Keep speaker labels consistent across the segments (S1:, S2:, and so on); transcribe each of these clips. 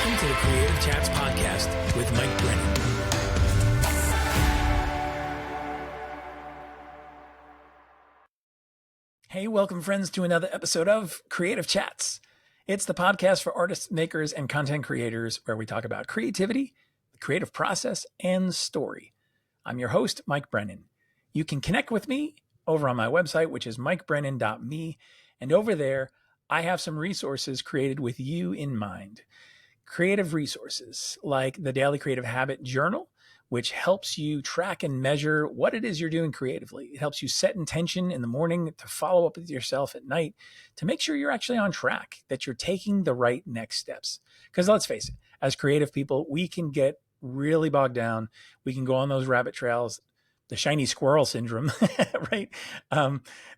S1: Welcome to the Creative Chats Podcast with Mike Brennan. Hey, welcome friends to another episode of Creative Chats. It's the podcast for artists, makers, and content creators where we talk about creativity, the creative process, and story. I'm your host, Mike Brennan. You can connect with me over on my website, which is mikebrennan.me. And over there, I have some resources created with you in mind. Creative resources like the Daily Creative Habit Journal, which helps you track and measure what it is you're doing creatively. It helps you set intention in the morning to follow up with yourself at night to make sure you're actually on track, that you're taking the right next steps. Because let's face it, as creative people, we can get really bogged down. We can go on those rabbit trails, the shiny squirrel syndrome, right?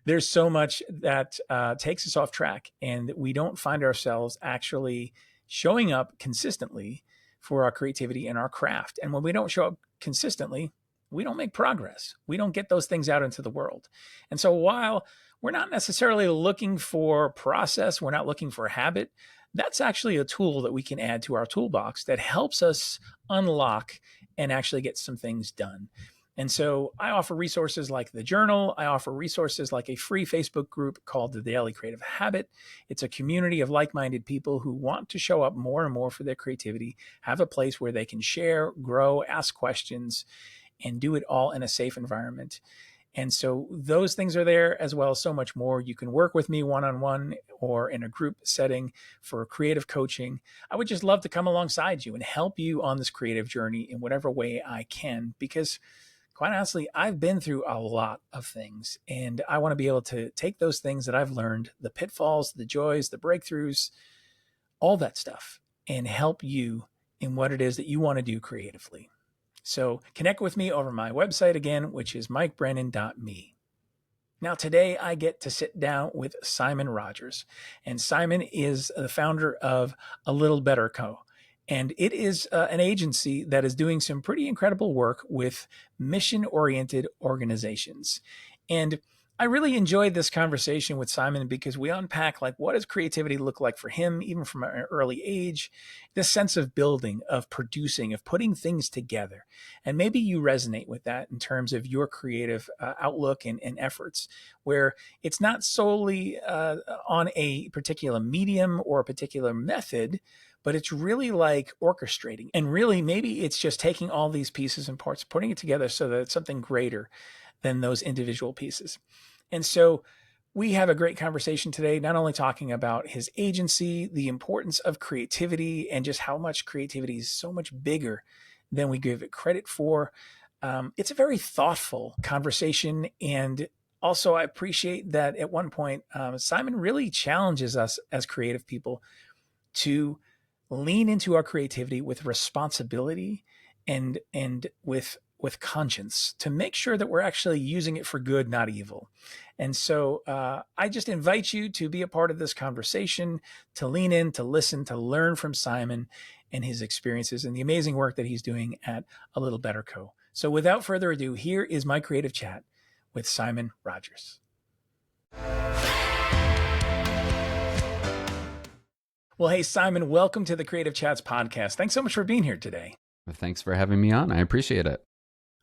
S1: There's so much that takes us off track, and we don't find ourselves actually showing up consistently for our creativity and our craft. And when we don't show up consistently, we don't make progress. We don't get those things out into the world. And so while we're not necessarily looking for process, we're not looking for habit, that's actually a tool that we can add to our toolbox that helps us unlock and actually get some things done. And so I offer resources like the journal. I offer resources like a free Facebook group called the Daily Creative Habit. It's a community of like-minded people who want to show up more and more for their creativity, have a place where they can share, grow, ask questions, and do it all in a safe environment. And so those things are there, as well as so much more. You can work with me one-on-one or in a group setting for creative coaching. I would just love to come alongside you and help you on this creative journey in whatever way I can, because quite honestly, I've been through a lot of things, and I want to be able to take those things that I've learned, the pitfalls, the joys, the breakthroughs, all that stuff, and help you in what it is that you want to do creatively. So connect with me over my website again, which is mikebrennan.me. Now, today I get to sit down with Simon Rogers, and Simon is the founder of A Little Better Co. And it is an agency that is doing some pretty incredible work with mission-oriented organizations. And I really enjoyed this conversation with Simon because we unpack, like, what does creativity look like for him, even from an early age, this sense of building, of producing, of putting things together. And maybe you resonate with that in terms of your creative outlook and efforts, where it's not solely on a particular medium or a particular method, but it's really like orchestrating. And really, maybe it's just taking all these pieces and parts, putting it together so that it's something greater than those individual pieces. And so we have a great conversation today, not only talking about his agency, the importance of creativity, and just how much creativity is so much bigger than we give it credit for. It's a very thoughtful conversation. And also, I appreciate that at one point, Simon really challenges us as creative people to lean into our creativity with responsibility and with conscience, to make sure that we're actually using it for good, not evil. And so I just invite you to be a part of this conversation, to lean in, to listen, to learn from Simon and his experiences and the amazing work that he's doing at A Little Better Co. So without further ado, here is my creative chat with Simon Rogers. Well, hey, Simon, welcome to the Creative Chats podcast. Thanks so much for being here today.
S2: Thanks for having me on. I appreciate it.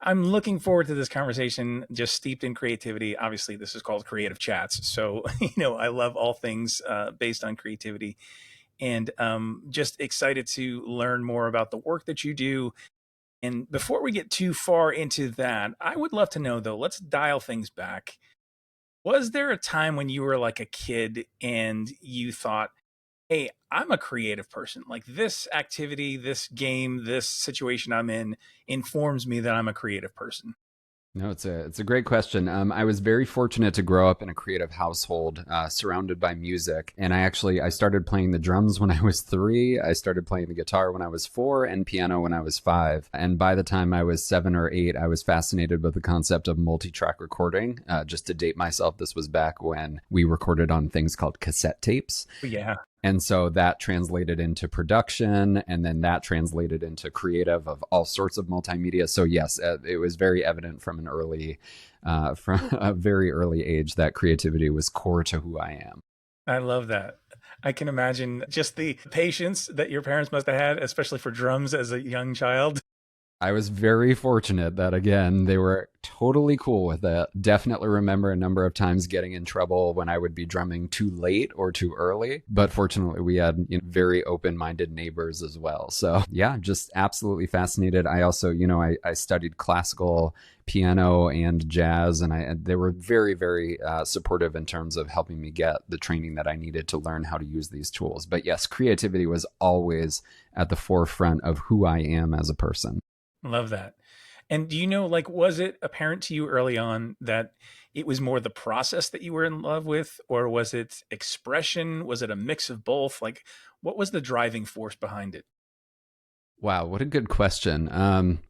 S1: I'm looking forward to this conversation, just steeped in creativity. Obviously, this is called Creative Chats. So, I love all things based on creativity, and just excited to learn more about the work that you do. And before we get too far into that, I would love to know, though, let's dial things back. Was there a time when you were like a kid and you thought, hey, I'm a creative person. Like, this activity, this game, this situation I'm in informs me that I'm a creative person?
S2: No, it's a great question. I was very fortunate to grow up in a creative household, surrounded by music. And I started playing the drums when I was 3. I started playing the guitar when I was 4 and piano when I was 5. And by the time I was 7 or 8, I was fascinated with the concept of multi-track recording. Just to date myself, this was back when we recorded on things called cassette tapes.
S1: Yeah.
S2: And so that translated into production, and then that translated into creative of all sorts of multimedia. So yes, it was very evident from a very early age that creativity was core to who I am.
S1: I love that. I can imagine just the patience that your parents must have had, especially for drums as a young child.
S2: I was very fortunate that, again, they were totally cool with it. Definitely remember a number of times getting in trouble when I would be drumming too late or too early. But fortunately, we had very open minded neighbors as well. So, yeah, just absolutely fascinated. I also, I studied classical piano and jazz, and they were very, very supportive in terms of helping me get the training that I needed to learn how to use these tools. But yes, creativity was always at the forefront of who I am as a person.
S1: Love that. And do you know, like, was it apparent to you early on that it was more the process that you were in love with, or was it expression? Was it a mix of both? Like, what was the driving force behind it?
S2: Wow, what a good question.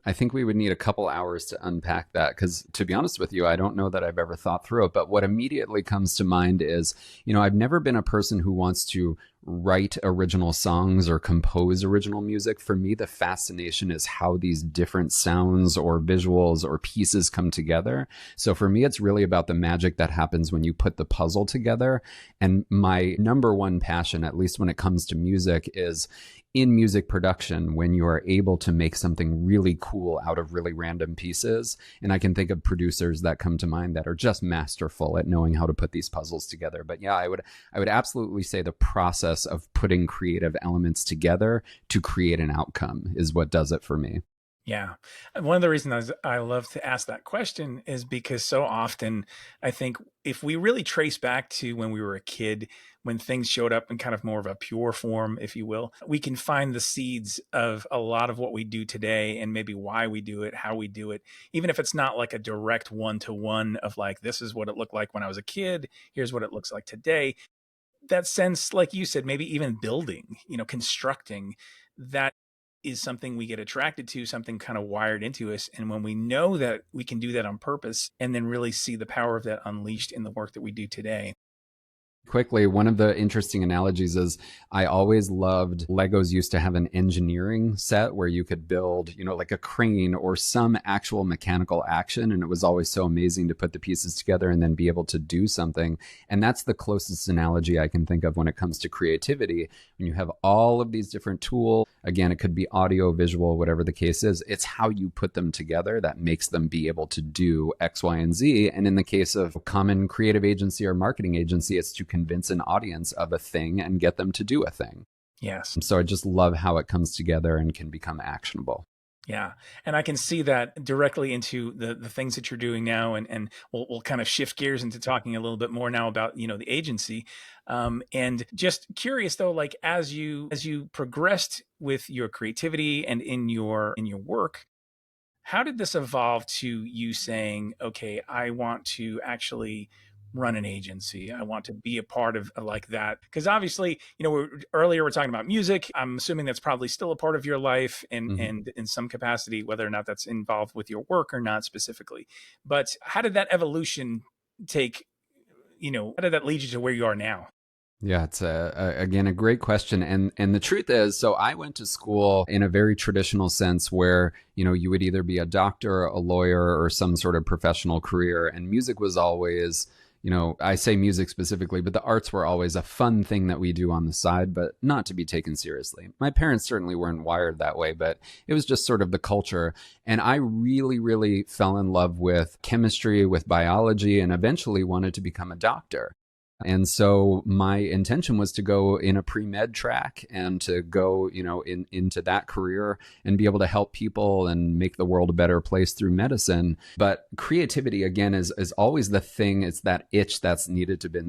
S2: I think we would need a couple hours to unpack that because, to be honest with you, I don't know that I've ever thought through it. But what immediately comes to mind is, I've never been a person who wants to write original songs or compose original music. For me, the fascination is how these different sounds or visuals or pieces come together. So for me, it's really about the magic that happens when you put the puzzle together. And my number one passion, at least when it comes to music, is in music production when you are able to make something really cool out of really random pieces. And I can think of producers that come to mind that are just masterful at knowing how to put these puzzles together. But yeah, I would absolutely say the process of putting creative elements together to create an outcome is what does it for me.
S1: Yeah. One of the reasons I love to ask that question is because so often I think if we really trace back to when we were a kid, when things showed up in kind of more of a pure form, if you will, we can find the seeds of a lot of what we do today and maybe why we do it, how we do it, even if it's not like a direct one-to-one of like, this is what it looked like when I was a kid, here's what it looks like today. That sense, like you said, maybe even building, constructing, that is something we get attracted to, something kind of wired into us. And when we know that we can do that on purpose and then really see the power of that unleashed in the work that we do today.
S2: Quickly, one of the interesting analogies is I always loved Legos used to have an engineering set where you could build, like a crane or some actual mechanical action. And it was always so amazing to put the pieces together and then be able to do something. And that's the closest analogy I can think of when it comes to creativity. When you have all of these different tools, again, it could be audio, visual, whatever the case is, it's how you put them together that makes them be able to do X, Y, and Z. And in the case of common creative agency or marketing agency, it's to convince an audience of a thing and get them to do a thing.
S1: Yes.
S2: So I just love how it comes together and can become actionable.
S1: Yeah. And I can see that directly into the things that you're doing now. And we'll kind of shift gears into talking a little bit more now about, the agency. And just curious though, like as you progressed with your creativity and in your work, how did this evolve to you saying, okay, I want to actually run an agency. I want to be a part of like that. Because obviously, earlier we're talking about music. I'm assuming that's probably still a part of your life and in some capacity, whether or not that's involved with your work or not specifically. But how did that evolution take, how did that lead you to where you are now?
S2: Yeah, it's again a great question, and the truth is, so I went to school in a very traditional sense, where you would either be a doctor, a lawyer, or some sort of professional career, and music was always, I say music specifically, but the arts were always a fun thing that we do on the side, but not to be taken seriously. My parents certainly weren't wired that way, but it was just sort of the culture, and I really, really fell in love with chemistry, with biology, and eventually wanted to become a doctor. And so my intention was to go in a pre-med track and to go, into that career and be able to help people and make the world a better place through medicine. But creativity, again, is always the thing. It's that itch that's needed to be,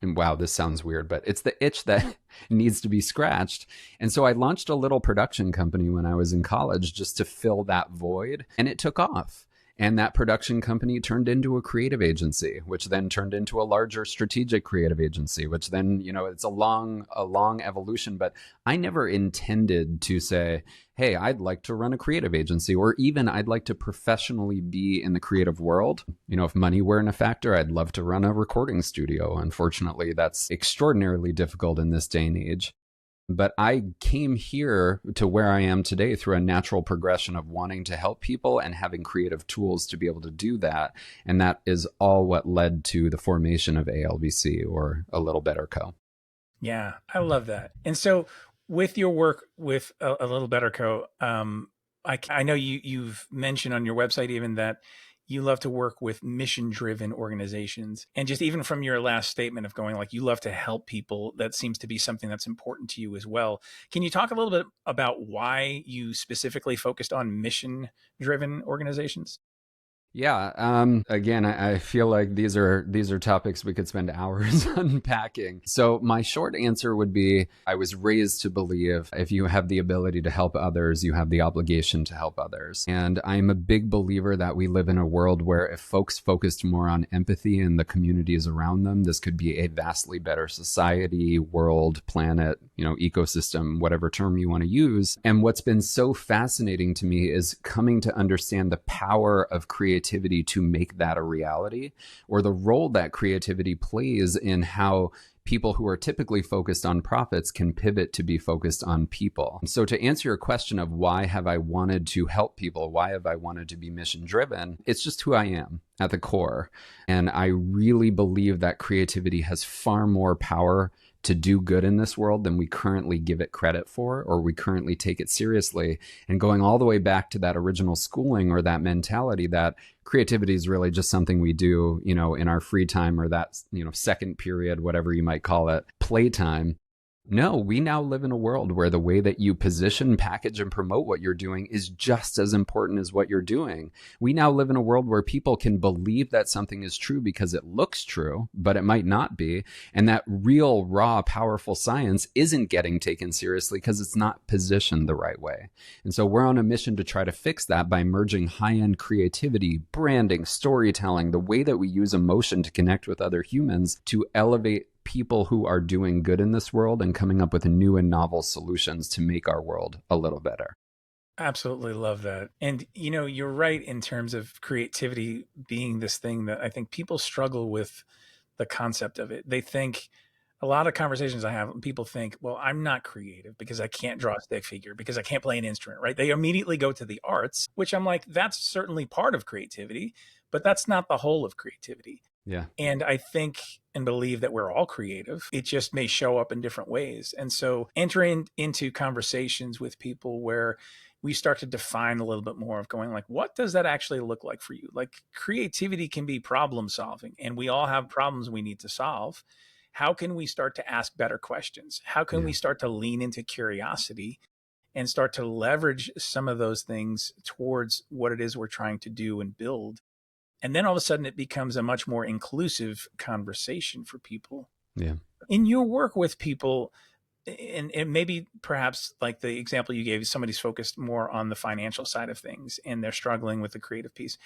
S2: wow, this sounds weird, but it's the itch that needs to be scratched. And so I launched a little production company when I was in college just to fill that void, and it took off. And that production company turned into a creative agency, which then turned into a larger strategic creative agency, which then, it's a long evolution. But I never intended to say, hey, I'd like to run a creative agency, or even I'd like to professionally be in the creative world. If money weren't a factor, I'd love to run a recording studio. Unfortunately, that's extraordinarily difficult in this day and age. But I came here to where I am today through a natural progression of wanting to help people and having creative tools to be able to do that. And that is all what led to the formation of ALBC, or A Little Better Co.
S1: Yeah, I love that. And so, with your work with a Little Better Co, I know you've mentioned on your website even that you love to work with mission-driven organizations, and just even from your last statement of going like you love to help people, that seems to be something that's important to you as well. Can you talk a little bit about why you specifically focused on mission-driven organizations?
S2: Yeah. Again, I feel like these are topics we could spend hours unpacking. So my short answer would be I was raised to believe if you have the ability to help others, you have the obligation to help others. And I'm a big believer that we live in a world where if folks focused more on empathy and the communities around them, this could be a vastly better society, world, planet, ecosystem, whatever term you want to use. And what's been so fascinating to me is coming to understand the power of creativity to make that a reality, or the role that creativity plays in how people who are typically focused on profits can pivot to be focused on people. So to answer your question of why have I wanted to help people, why have I wanted to be mission driven, it's just who I am at the core. And I really believe that creativity has far more power to do good in this world than we currently give it credit for, or we currently take it seriously. And going all the way back to that original schooling, or that mentality that creativity is really just something we do, in our free time, or that, second period, whatever you might call it, playtime. No, we now live in a world where the way that you position, package, and promote what you're doing is just as important as what you're doing. We now live in a world where people can believe that something is true because it looks true, but it might not be. And that real, raw, powerful science isn't getting taken seriously because it's not positioned the right way. And so we're on a mission to try to fix that by merging high-end creativity, branding, storytelling, the way that we use emotion to connect with other humans to elevate people who are doing good in this world and coming up with new and novel solutions to make our world a little better.
S1: Absolutely love that. And you're right in terms of creativity being this thing that I think people struggle with the concept of it. They think a lot of conversations I have, people think, well, I'm not creative because I can't draw a stick figure, because I can't play an instrument, right? They immediately go to the arts, which I'm like, that's certainly part of creativity, but that's not the whole of creativity.
S2: Yeah.
S1: And I think and believe that we're all creative. It just may show up in different ways. And so entering into conversations with people where we start to define a little bit more of going like, what does that actually look like for you? Like creativity can be problem solving, and we all have problems we need to solve. How can we start to ask better questions? How can
S2: Yeah.
S1: we start to lean into curiosity and start to leverage some of those things towards what it is we're trying to do and build? And then all of a sudden it becomes a much more inclusive conversation for people.
S2: Yeah.
S1: In your work with people, and maybe perhaps like the example you gave, somebody's focused more on the financial side of things and they're struggling with the creative piece.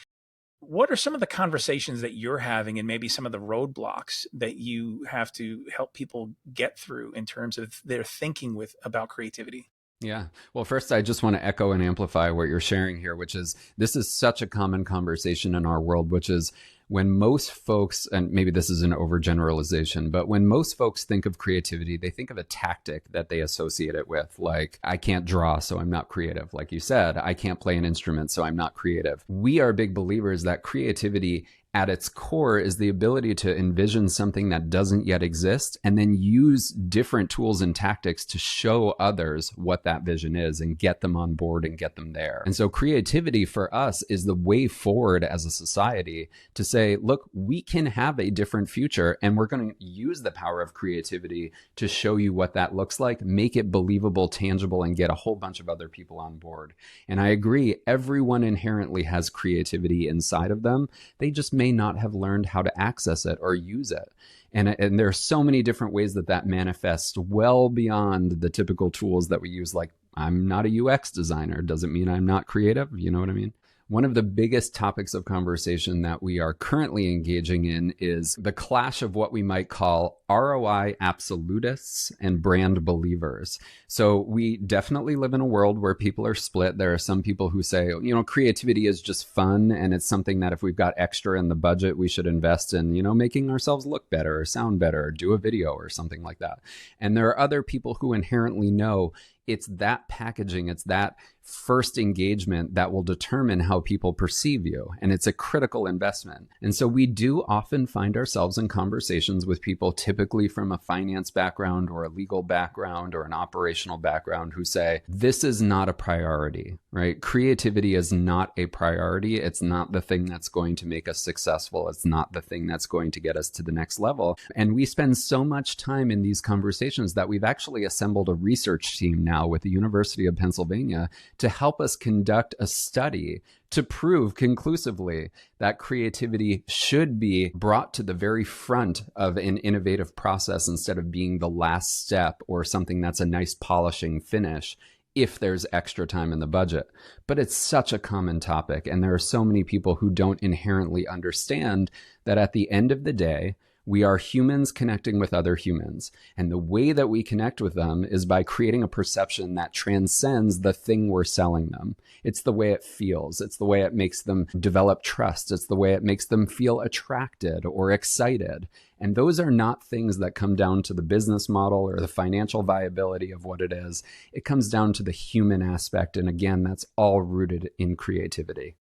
S1: What are some of the conversations that you're having, and maybe some of the roadblocks that you have to help people get through in terms of their thinking with about creativity?
S2: Yeah. Well, first, I just want to echo and amplify what you're sharing here, which is this is such a common conversation in our world, which is when most folks, and maybe this is an overgeneralization, but when most folks think of creativity, they think of a tactic that they associate it with. Like, I can't draw, so I'm not creative. Like you said, I can't play an instrument, so I'm not creative. We are big believers that creativity at its core is the ability to envision something that doesn't yet exist and then use different tools and tactics to show others what that vision is and get them on board and get them there. And so creativity for us is the way forward as a society to say, look, we can have a different future, and we're going to use the power of creativity to show you what that looks like, make it believable, tangible, and get a whole bunch of other people on board. And I agree, everyone inherently has creativity inside of them. They just may not have learned how to access it or use it. And there are so many different ways that that manifests well beyond the typical tools that we use. Like, I'm not a UX designer. Doesn't mean I'm not creative. You know what I mean? One of the biggest topics of conversation that we are currently engaging in is the clash of what we might call ROI absolutists and brand believers. So we definitely live in a world where people are split. There are some people who say, creativity is just fun, and it's something that if we've got extra in the budget, we should invest in, making ourselves look better or sound better or do a video or something like that. And there are other people who inherently know it's that packaging, it's that first engagement that will determine how people perceive you. And it's a critical investment. And so we do often find ourselves in conversations with people, typically from a finance background or a legal background or an operational background, who say, this is not a priority, right? Creativity is not a priority. It's not the thing that's going to make us successful. It's not the thing that's going to get us to the next level. And we spend so much time in these conversations that we've actually assembled a research team now with the University of Pennsylvania to help us conduct a study to prove conclusively that creativity should be brought to the very front of an innovative process instead of being the last step or something that's a nice polishing finish if there's extra time in the budget. But it's such a common topic, and there are so many people who don't inherently understand that at the end of the day, we are humans connecting with other humans. And the way that we connect with them is by creating a perception that transcends the thing we're selling them. It's the way it feels. It's the way it makes them develop trust. It's the way it makes them feel attracted or excited. And those are not things that come down to the business model or the financial viability of what it is. It comes down to the human aspect. And again, that's all rooted in creativity.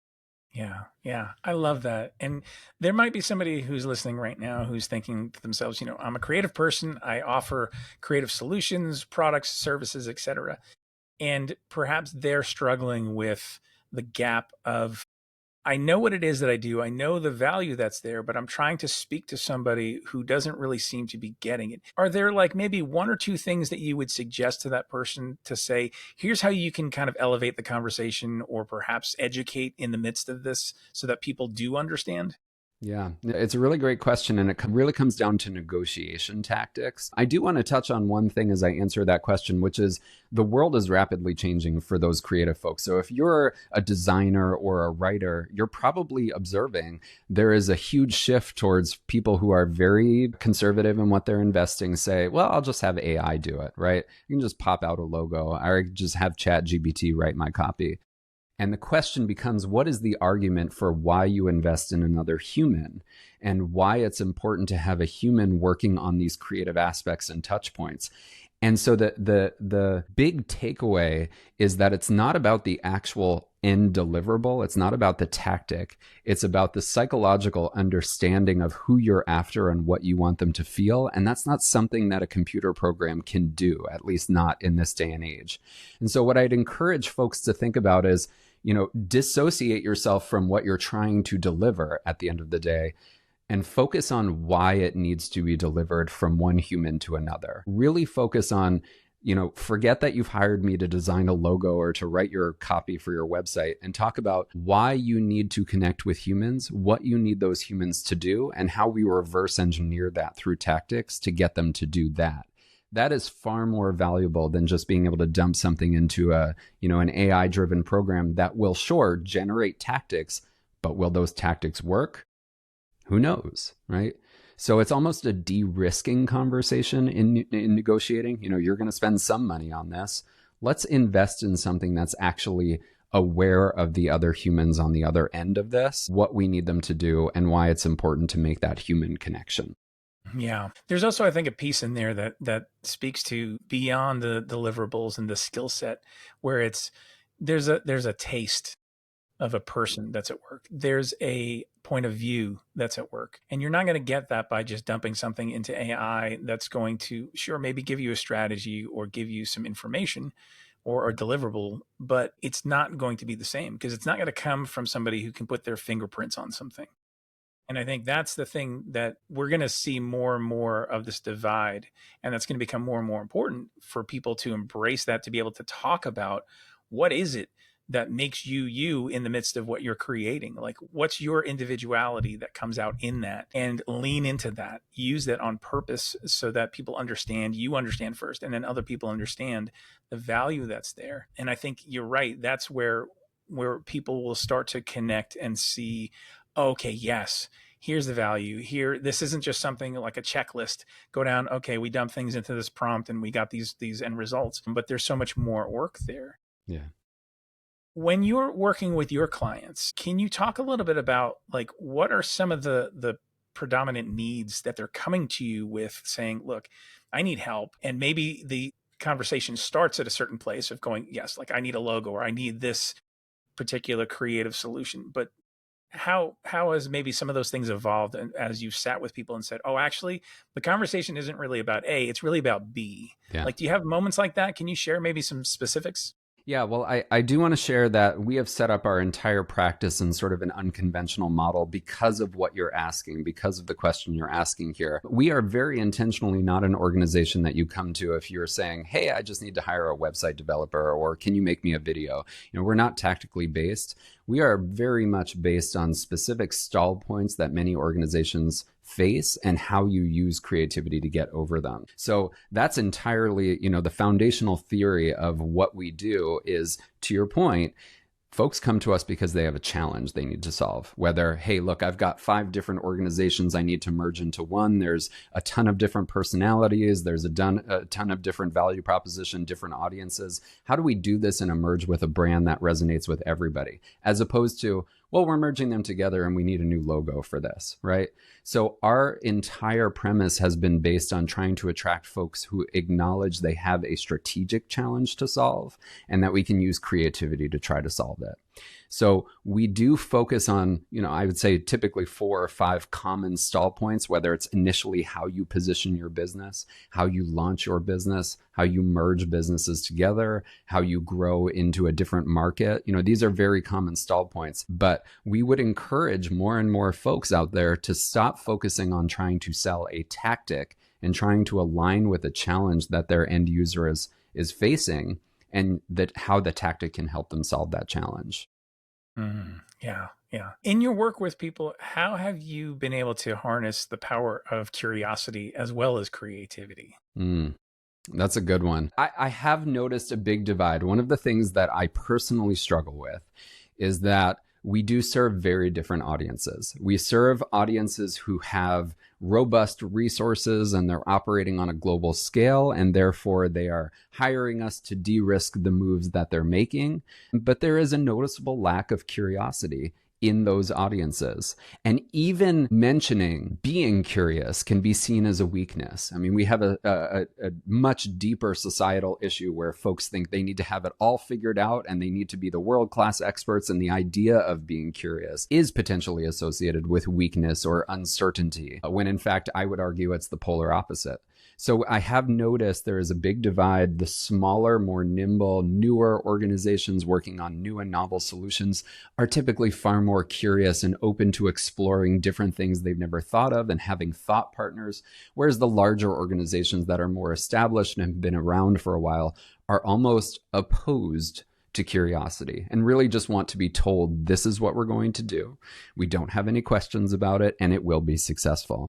S1: Yeah. Yeah. I love that. And there might be somebody who's listening right now who's thinking to themselves, I'm a creative person. I offer creative solutions, products, services, etc. And perhaps they're struggling with the gap of, I know what it is that I do. I know the value that's there, but I'm trying to speak to somebody who doesn't really seem to be getting it. Are there like maybe one or two things that you would suggest to that person to say, here's how you can kind of elevate the conversation or perhaps educate in the midst of this so that people do understand?
S2: Yeah, it's a really great question, and it really comes down to negotiation tactics. I do want to touch on one thing as I answer that question, which is the world is rapidly changing for those creative folks. So if you're a designer or a writer, you're probably observing there is a huge shift towards people who are very conservative in what they're investing say, well, I'll just have AI do it, right? You can just pop out a logo, or just have ChatGPT write my copy. And the question becomes, what is the argument for why you invest in another human and why it's important to have a human working on these creative aspects and touch points? And so the big takeaway is that it's not about the actual end deliverable. It's not about the tactic. It's about the psychological understanding of who you're after and what you want them to feel. And that's not something that a computer program can do, at least not in this day and age. And so what I'd encourage folks to think about is, dissociate yourself from what you're trying to deliver at the end of the day and focus on why it needs to be delivered from one human to another. Really focus on, forget that you've hired me to design a logo or to write your copy for your website, and talk about why you need to connect with humans, what you need those humans to do, and how we reverse engineer that through tactics to get them to do that. That is far more valuable than just being able to dump something into an AI driven program that will generate tactics, but will those tactics work? Who knows, right? So it's almost a de-risking conversation in negotiating. You're going to spend some money on this. Let's invest in something that's actually aware of the other humans on the other end of this, what we need them to do, and why it's important to make that human connection.
S1: Yeah. There's also, I think, a piece in there that speaks to beyond the deliverables and the skill set, where there's a taste of a person that's at work. There's a point of view that's at work. And you're not going to get that by just dumping something into AI that's going to, sure, maybe give you a strategy or give you some information or a deliverable, but it's not going to be the same because it's not going to come from somebody who can put their fingerprints on something. And I think that's the thing that we're going to see more and more of this divide. And that's going to become more and more important for people to embrace that, to be able to talk about what is it that makes you in the midst of what you're creating. Like, what's your individuality that comes out in that, and lean into that, use that on purpose so that people understand, you understand first, and then other people understand the value that's there. And I think you're right. That's where people will start to connect and see, okay, yes, here's the value here. This isn't just something like a checklist. Go down. Okay, we dump things into this prompt and we got these end results, but there's so much more work there.
S2: Yeah.
S1: When you're working with your clients, can you talk a little bit about like what are some of the predominant needs that they're coming to you with, saying, look, I need help. And maybe conversation starts at a certain place of going, yes, like I need a logo or I need this particular creative solution. But how has maybe some of those things evolved as you've sat with people and said, oh, actually the conversation isn't really about A, it's really about B.
S2: Yeah.
S1: Like, do you have moments like that? Can you share maybe some specifics?
S2: Yeah, well, I do want to share that we have set up our entire practice in sort of an unconventional model because of what you're asking, because of the question you're asking here. We are very intentionally not an organization that you come to if you're saying, hey, I just need to hire a website developer, or can you make me a video? We're not tactically based. We are very much based on specific stall points that many organizations face and how you use creativity to get over them. So that's entirely, the foundational theory of what we do is, to your point, folks come to us because they have a challenge they need to solve. Whether, hey, look, I've got 5 different organizations I need to merge into one. There's a ton of different personalities. There's a ton of different value proposition, different audiences. How do we do this and emerge with a brand that resonates with everybody? As opposed to, well, we're merging them together and we need a new logo for this, right? So our entire premise has been based on trying to attract folks who acknowledge they have a strategic challenge to solve and that we can use creativity to try to solve it. So we do focus on, I would say typically 4 or 5 common stall points, whether it's initially how you position your business, how you launch your business, how you merge businesses together, how you grow into a different market. These are very common stall points, but we would encourage more and more folks out there to stop focusing on trying to sell a tactic and trying to align with a challenge that their end user is facing, and that how the tactic can help them solve that challenge.
S1: Yeah. In your work with people, how have you been able to harness the power of curiosity as well as creativity?
S2: That's a good one. I have noticed a big divide. One of the things that I personally struggle with is that we do serve very different audiences. We serve audiences who have robust resources and they're operating on a global scale, and therefore they are hiring us to de-risk the moves that they're making. But there is a noticeable lack of curiosity in those audiences. And even mentioning being curious can be seen as a weakness. I mean, we have a much deeper societal issue where folks think they need to have it all figured out and they need to be the world-class experts, and the idea of being curious is potentially associated with weakness or uncertainty, when in fact, I would argue it's the polar opposite. So I have noticed there is a big divide. The smaller, more nimble, newer organizations working on new and novel solutions are typically far more curious and open to exploring different things they've never thought of and having thought partners, whereas the larger organizations that are more established and have been around for a while are almost opposed to curiosity and really just want to be told, this is what we're going to do. We don't have any questions about it, and it will be successful.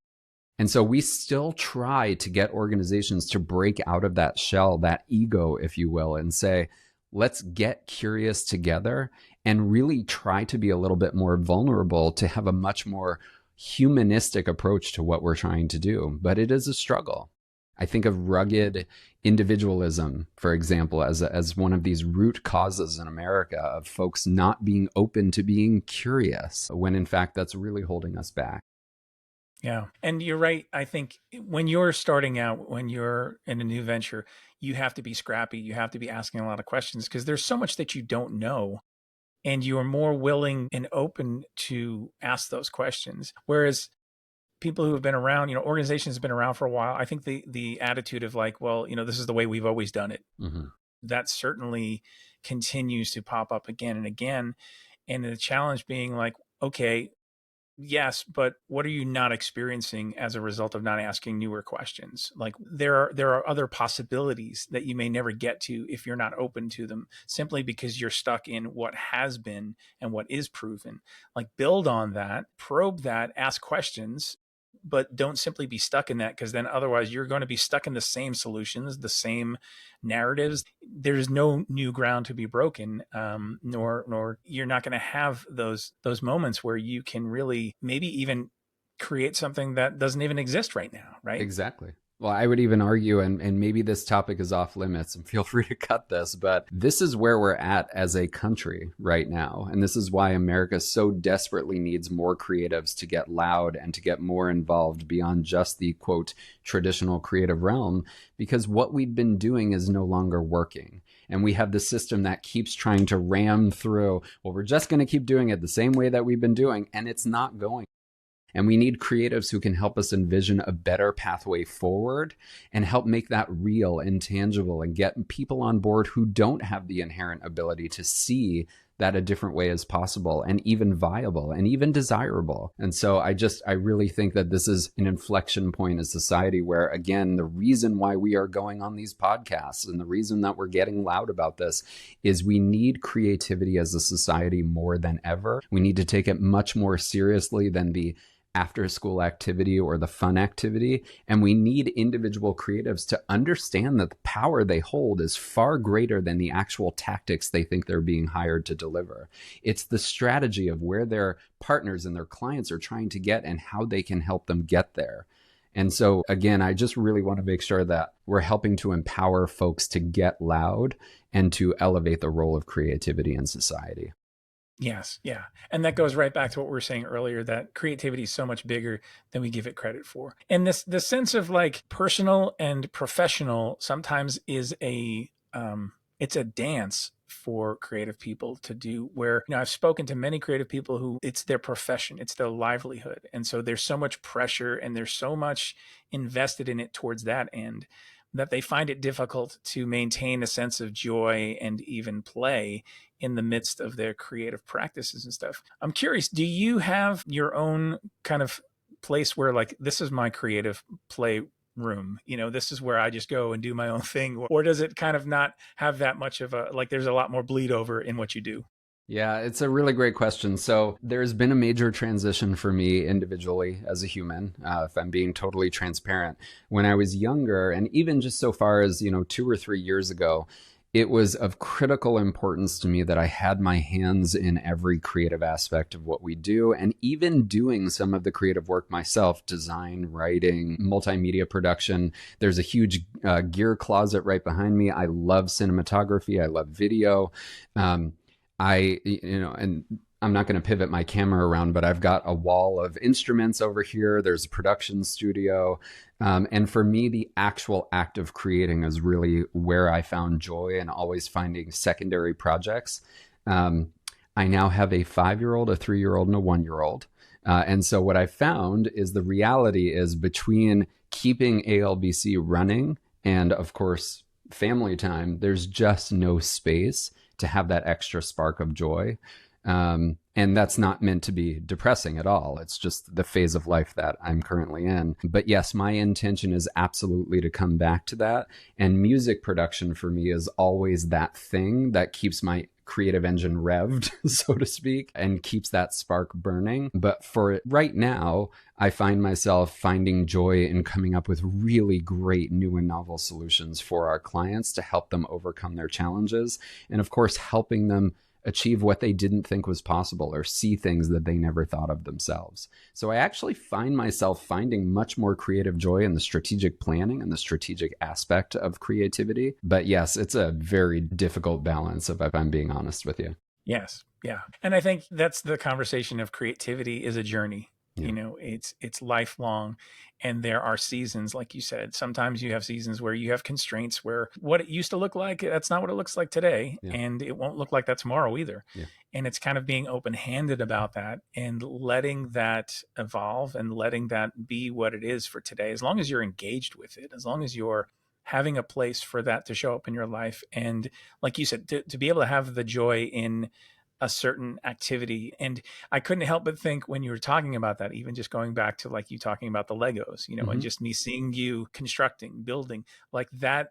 S2: And so we still try to get organizations to break out of that shell, that ego, if you will, and say, let's get curious together and really try to be a little bit more vulnerable, to have a much more humanistic approach to what we're trying to do. But it is a struggle. I think of rugged individualism, for example, as one of these root causes in America of folks not being open to being curious, when in fact that's really holding us back.
S1: Yeah. And you're right. I think when you're starting out, when you're in a new venture, you have to be scrappy. You have to be asking a lot of questions because there's so much that you don't know. And you are more willing and open to ask those questions. Whereas people who have been around, organizations have been around for a while, I think the attitude of like, well, this is the way we've always done it. Mm-hmm. That certainly continues to pop up again and again. And the challenge being like, okay, yes, but what are you not experiencing as a result of not asking newer questions? Like there are other possibilities that you may never get to if you're not open to them, simply because you're stuck in what has been and what is proven. Like build on that, probe that, ask questions, but don't simply be stuck in that, because then otherwise you're going to be stuck in the same solutions, the same narratives. There's no new ground to be broken, nor you're not going to have those moments where you can really maybe even create something that doesn't even exist right now, right?
S2: Exactly. Well, I would even argue, and maybe this topic is off limits, and feel free to cut this, but this is where we're at as a country right now. And this is why America so desperately needs more creatives to get loud and to get more involved beyond just the quote traditional creative realm, because what we've been doing is no longer working. And we have the system that keeps trying to ram through, well, we're just going to keep doing it the same way that we've been doing, and it's not going. And we need creatives who can help us envision a better pathway forward and help make that real and tangible and get people on board who don't have the inherent ability to see that a different way is possible and even viable and even desirable. And so I really think that this is an inflection point in society where, again, the reason why we are going on these podcasts and the reason that we're getting loud about this is we need creativity as a society more than ever. We need to take it much more seriously than the after school activity or the fun activity. And we need individual creatives to understand that the power they hold is far greater than the actual tactics they think they're being hired to deliver. It's the strategy of where their partners and their clients are trying to get and how they can help them get there. And so, again, I just really want to make sure that we're helping to empower folks to get loud and to elevate the role of creativity in society.
S1: Yes. Yeah. And that goes right back to what we were saying earlier, that creativity is so much bigger than we give it credit for. And this sense of like personal and professional sometimes is it's a dance for creative people to do, where, I've spoken to many creative people who it's their profession, it's their livelihood. And so there's so much pressure and there's so much invested in it towards that end that they find it difficult to maintain a sense of joy and even play in the midst of their creative practices and stuff. I'm curious, do you have your own kind of place where like, this is my creative play room, this is where I just go and do my own thing? Or does it kind of not have that much of a, like, there's a lot more bleed over in what you do?
S2: Yeah, it's a really great question. So there's been a major transition for me individually as a human, if I'm being totally transparent. When I was younger, and even just so far as, 2 or 3 years ago, it was of critical importance to me that I had my hands in every creative aspect of what we do, and even doing some of the creative work myself, design, writing, multimedia production. There's a huge gear closet right behind me. I love cinematography. I love video. And I'm not going to pivot my camera around, but I've got a wall of instruments over here. There's a production studio. And for me, the actual act of creating is really where I found joy, and always finding secondary projects. I now have a 5-year-old, a 3-year-old, and a 1-year-old. And so what I found is the reality is, between keeping ALBC running and, of course, family time, there's just no space to have that extra spark of joy. And that's not meant to be depressing at all. It's just the phase of life that I'm currently in. But yes, my intention is absolutely to come back to that. And music production for me is always that thing that keeps my creative engine revved, so to speak, and keeps that spark burning. But for right now, I find myself finding joy in coming up with really great new and novel solutions for our clients to help them overcome their challenges. And of course, helping them achieve what they didn't think was possible, or see things that they never thought of themselves. So I actually find myself finding much more creative joy in the strategic planning and the strategic aspect of creativity. But yes, it's a very difficult balance, if I'm being honest with you.
S1: Yes. Yeah. And I think that's the conversation of creativity is a journey.
S2: Yeah.
S1: It's lifelong, and there are seasons, like you said. Sometimes you have seasons where you have constraints, where what it used to look like, that's not what it looks like today.
S2: Yeah.
S1: And it won't look like that tomorrow either.
S2: Yeah.
S1: And it's kind of being open-handed about that and letting that evolve and letting that be what it is for today. As long as you're engaged with it, as long as you're having a place for that to show up in your life. And like you said, to be able to have the joy in a certain activity. And I couldn't help but think, when you were talking about that, even just going back to like you talking about the Legos, and just me seeing you constructing, building, like that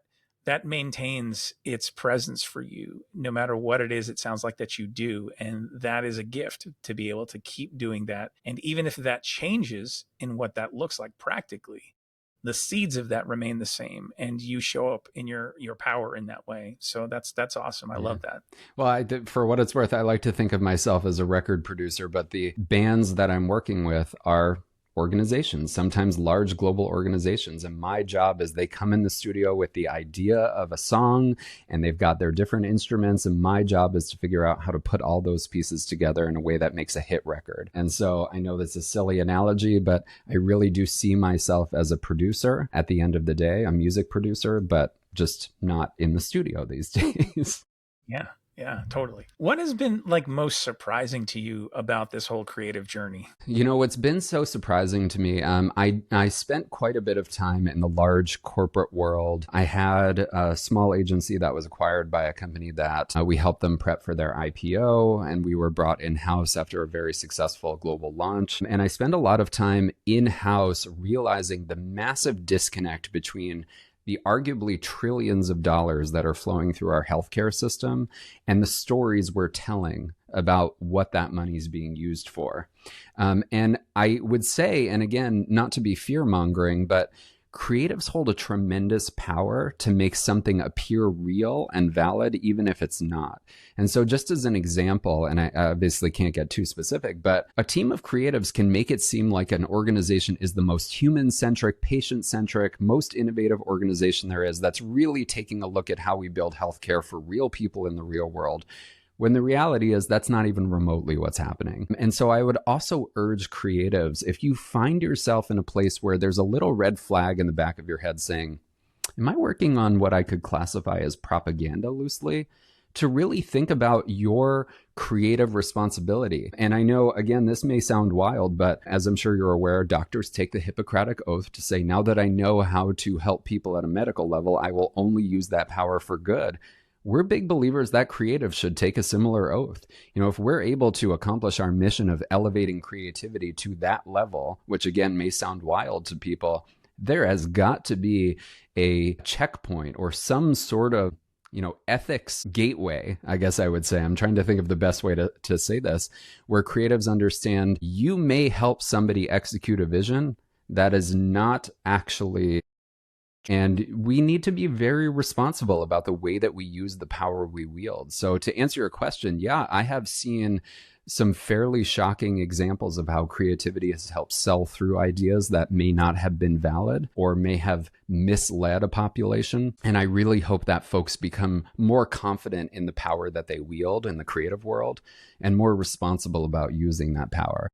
S1: maintains its presence for you, no matter what it is. It sounds like that you do. And that is a gift, to be able to keep doing that. And even if that changes in what that looks like practically, the seeds of that remain the same, and you show up in your power in that way. So that's awesome. I love that.
S2: Well, for what it's worth, I like to think of myself as a record producer, but the bands that I'm working with are organizations, sometimes large global organizations. And my job is they come in the studio with the idea of a song and they've got their different instruments. And my job is to figure out how to put all those pieces together in a way that makes a hit record. And so I know that's a silly analogy, but I really do see myself as a producer at the end of the day, a music producer, but just not in the studio these days.
S1: Yeah. Yeah, totally. What has been like most surprising to you about this whole creative journey?
S2: You know, what's been so surprising to me, I spent quite a bit of time in the large corporate world. I had a small agency that was acquired by a company that we helped them prep for their IPO, and we were brought in-house after a very successful global launch. And I spent a lot of time in-house realizing the massive disconnect between the arguably trillions of dollars that are flowing through our healthcare system and the stories we're telling about what that money is being used for. And I would say, and again, not to be fear-mongering, but creatives hold a tremendous power to make something appear real and valid, even if it's not. And so just as an example, and I obviously can't get too specific, but a team of creatives can make it seem like an organization is the most human-centric, patient-centric, most innovative organization there is that's really taking a look at how we build healthcare for real people in the real world, when the reality is that's not even remotely what's happening. And so I would also urge creatives, if you find yourself in a place where there's a little red flag in the back of your head saying, am I working on what I could classify as propaganda loosely? To really think about your creative responsibility. And I know, again, this may sound wild, but as I'm sure you're aware, doctors take the Hippocratic Oath to say, now that I know how to help people at a medical level, I will only use that power for good. We're big believers that creatives should take a similar oath. You know, if we're able to accomplish our mission of elevating creativity to that level, which again may sound wild to people, there has got to be a checkpoint or some sort of, you know, ethics gateway, I guess I would say. I'm trying to think of the best way to say this, where creatives understand you may help somebody execute a vision that is not actually. And we need to be very responsible about the way that we use the power we wield. So to answer your question, yeah, I have seen some fairly shocking examples of how creativity has helped sell through ideas that may not have been valid or may have misled a population. And I really hope that folks become more confident in the power that they wield in the creative world and more responsible about using that power.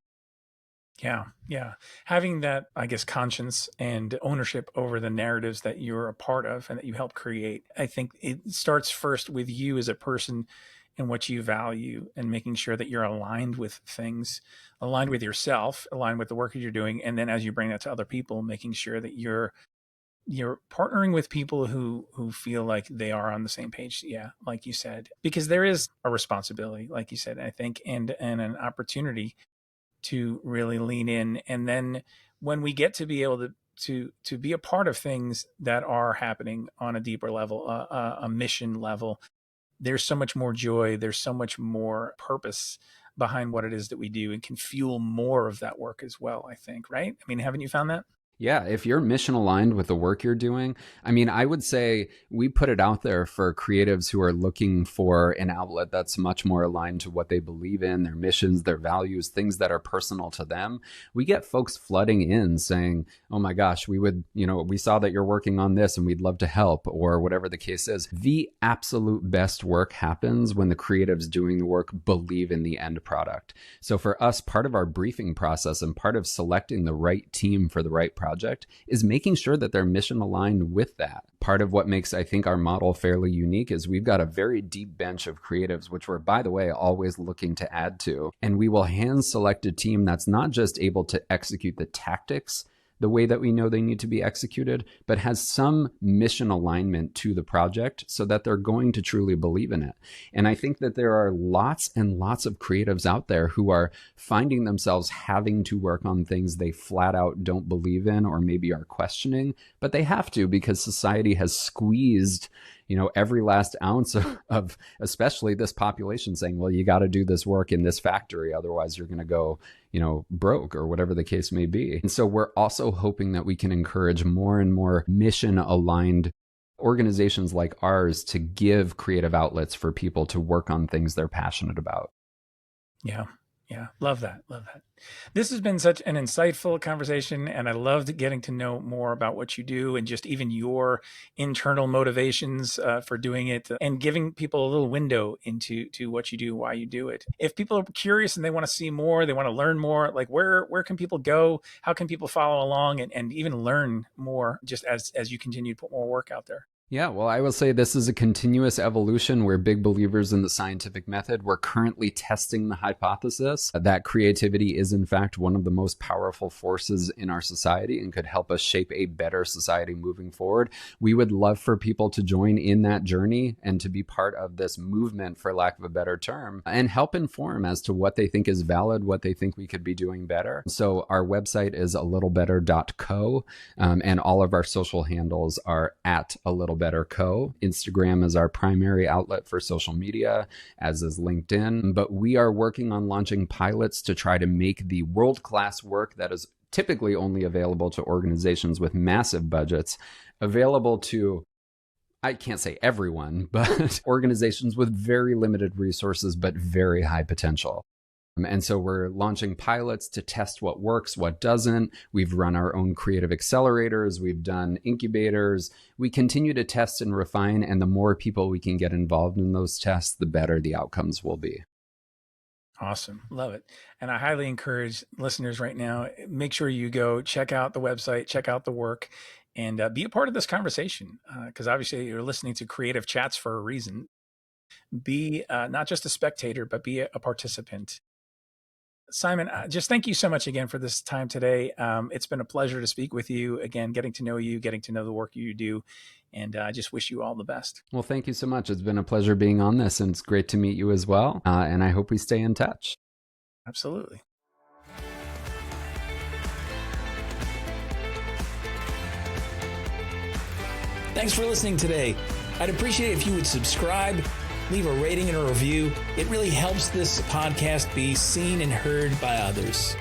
S1: Yeah, yeah. Having that, I guess, conscience and ownership over the narratives that you're a part of and that you help create. I think it starts first with you as a person and what you value and making sure that you're aligned with things, aligned with yourself, aligned with the work that you're doing. And then as you bring that to other people, making sure that you're partnering with people who feel like they are on the same page. Yeah, like you said, because there is a responsibility, like you said, I think, and an opportunity to really lean in. And then when we get to be able to be a part of things that are happening on a deeper level, a mission level, there's so much more joy, there's so much more purpose behind what it is that we do, and can fuel more of that work as well, I think, right? I mean, haven't you found that?
S2: Yeah, if you're mission aligned with the work you're doing, I mean, I would say we put it out there for creatives who are looking for an outlet that's much more aligned to what they believe in, their missions, their values, things that are personal to them. We get folks flooding in saying, oh my gosh, we would, you know, we saw that you're working on this and we'd love to help, or whatever the case is. The absolute best work happens when the creatives doing the work believe in the end product. So for us, part of our briefing process and part of selecting the right team for the right project is making sure that they're mission aligned with that. Part of what makes, I think, our model fairly unique is we've got a very deep bench of creatives, which we're, by the way, always looking to add to. And we will hand select a team that's not just able to execute the tactics the way that we know they need to be executed, but has some mission alignment to the project so that they're going to truly believe in it. And I think that there are lots and lots of creatives out there who are finding themselves having to work on things they flat out don't believe in or maybe are questioning, but they have to because society has squeezed, you know, every last ounce of especially this population saying, well, you got to do this work in this factory, otherwise you're going to go, you know, broke or whatever the case may be. And so we're also hoping that we can encourage more and more mission aligned organizations like ours to give creative outlets for people to work on things they're passionate about.
S1: Yeah. Yeah, love that. Love that. This has been such an insightful conversation, and I loved getting to know more about what you do and just even your internal motivations for doing it, and giving people a little window into what you do, why you do it. If people are curious and they want to see more, they want to learn more, like where can people go? How can people follow along and even learn more just as you continue to put more work out there?
S2: Yeah, well, I will say this is a continuous evolution. We're big believers in the scientific method. We're currently testing the hypothesis that creativity is, in fact, one of the most powerful forces in our society and could help us shape a better society moving forward. We would love for people to join in that journey and to be part of this movement, for lack of a better term, and help inform as to what they think is valid, what they think we could be doing better. So our website is alittle.better.co, and all of our social handles are at @AlittleBetterCo. Instagram is our primary outlet for social media, as is LinkedIn. But we are working on launching pilots to try to make the world-class work that is typically only available to organizations with massive budgets available to, I can't say everyone, but organizations with very limited resources but very high potential. And so we're launching pilots to test what works, what doesn't. We've run our own creative accelerators. We've done incubators. We continue to test and refine. And the more people we can get involved in those tests, the better the outcomes will be.
S1: Awesome. Love it. And I highly encourage listeners right now, make sure you go check out the website, check out the work, and be a part of this conversation. Because obviously you're listening to Creative Chats for a reason. Be not just a spectator, but be a participant. Simon, just thank you so much again for this time today. It's been a pleasure to speak with you again, getting to know you, getting to know the work you do. And I just wish you all the best.
S2: Well, thank you so much. It's been a pleasure being on this, and it's great to meet you as well. And I hope we stay in touch.
S1: Absolutely. Thanks for listening today. I'd appreciate it if you would subscribe, leave a rating and a review. It really helps this podcast be seen and heard by others.